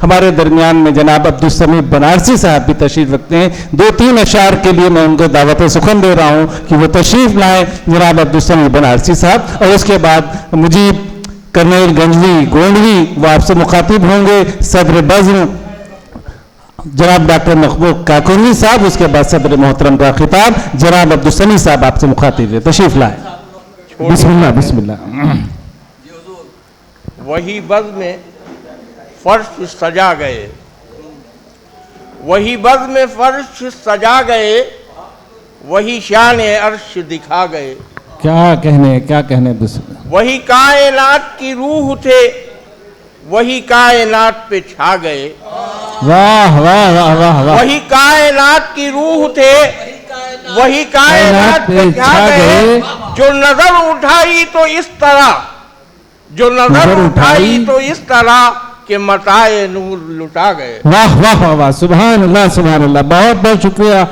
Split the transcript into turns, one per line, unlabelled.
हमारे दरमियान में जनाब अब्दुल समी बनारसी साहब भी तशरीफ रखते हैं। 2-3 अशार के लिए मैं उनको दावत सुखन दे रहा हूँ कि वो तशरीफ लाएं, जनाब अब्दुल समी बनारसी साहब। और उसके बाद मुजीब कर्नल गंजवी गोंडवी वो आपसे मुखातिब होंगे। सदर बज़्म जनाब डॉक्टर महबूब काकोनी साहब, उसके बाद सदर मोहतरम का खिताब जनाब अब्दुल समी साहब आपसे मुखातिब है, तशरीफ लाएं। बिस्मिल्लाह बिस्मिल्लाह।
वही बज़ में फर्श सजा गए, वही बज़ में फर्श सजा गए, वही शान अर्श दिखा गए।
क्या कहने बिस्मिल्लाह।
वही कायनात की रूह थे, वही कायनात पे छा गए।
वाह वाह वाह वाह वाह।
वही कायनात की रूह थे, वही कायनात पे छा गए। जो नजर उठाई तो इस तरह, जो नजर उठाई तो इस तरह के मताए नूर लुटा गए।
वाह वाह वाह वाह, सुभान अल्लाह सुभान अल्लाह। बहुत बहुत शुक्रिया।